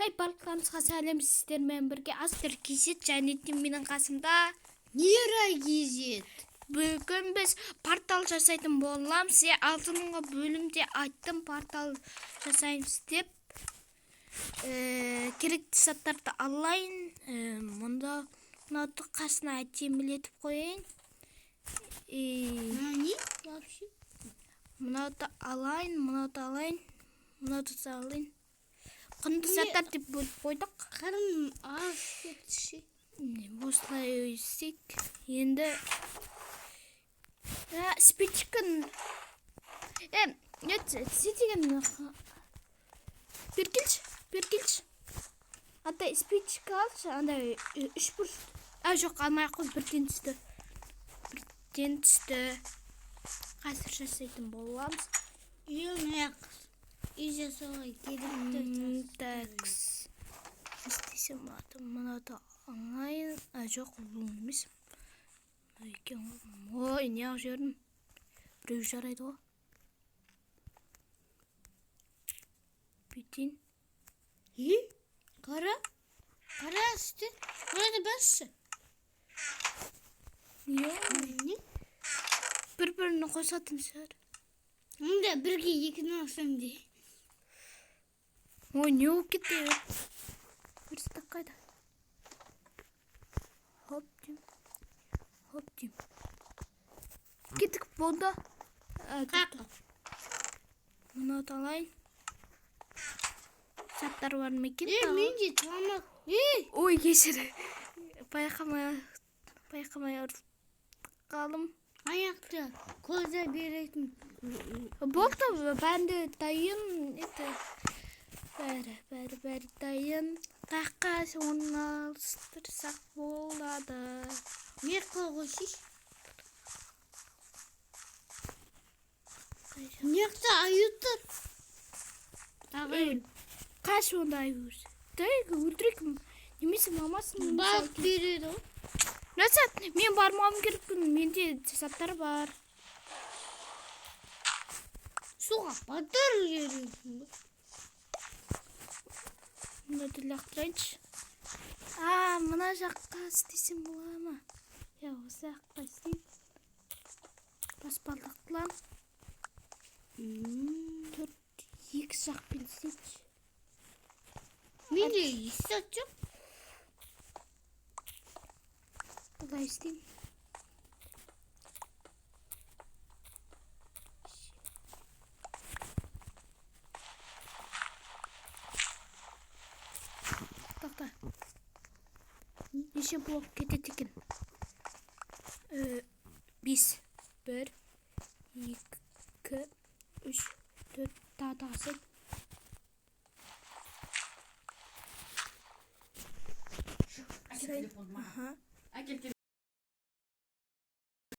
Hey барлықтарыңызға сәлем, сіздермен бірге Астер Кизет және менің қасымда Нира Кизет. Бүгін біз портал жасайтын боламыз. Сізге алдыңғы бөлімде айттым портал жасаймыз деп. Керекті заттарды алайын. Мұнда мынауды қасына әдемілетіп қояйын. Вообще? Мынауды алайын, мынауды алайын, мынауды алайын. Құнды заттар деп бөліп қойдық. Қарым аш кетші. Осылай өйсек. Енді спичкін деген Беркелші. Андай спичка алшы, андай 3 бұрыш. Жоқ, алмай қой, бірден түсті. Қазір жасайтын боламыз. Иже солай керекті. Такс. Істесем мынады аңайын. Жоқ, бұл емес. Ой, не ақ жерім. Біреу жарайды ғой. Бетін. Қара істе. Қарады басшы. Не? Бір-біріні қосатын шығар. Мұнда бірге екіні алсам де. Ой, не ол кетті? Өрістік қайда? Хоп дем. Кеттік болды. Қақы. Мұнауды алайын. Заттар бар ма екен? Менде тамақ. Ой, кешір. Байқамай ұрып қалым. Аяқты көзі беретін. Болды, бәрінде дайын. Бәрі дайын. Қаққа орналастырсақ болады. Не қоғышыш? Неқті айыттыр? Қаш онда айыр. Дайғы өлтірек немесе мамасын. Бақ береді. Насат, мен бармауым керекпін. Менде заттар бар. Суға батыр жересің. Мұнады лақтырайыншы. Мына жаққа істесем бола ма? Осы жаққа істейм. Баспалдақтылан. 2 жақпен істейінші. Менде естат жоқ. Бұлай істейм. Тоқта. Неше блок кетеді екен? 5. 1, 2, 3, 4, тағасы.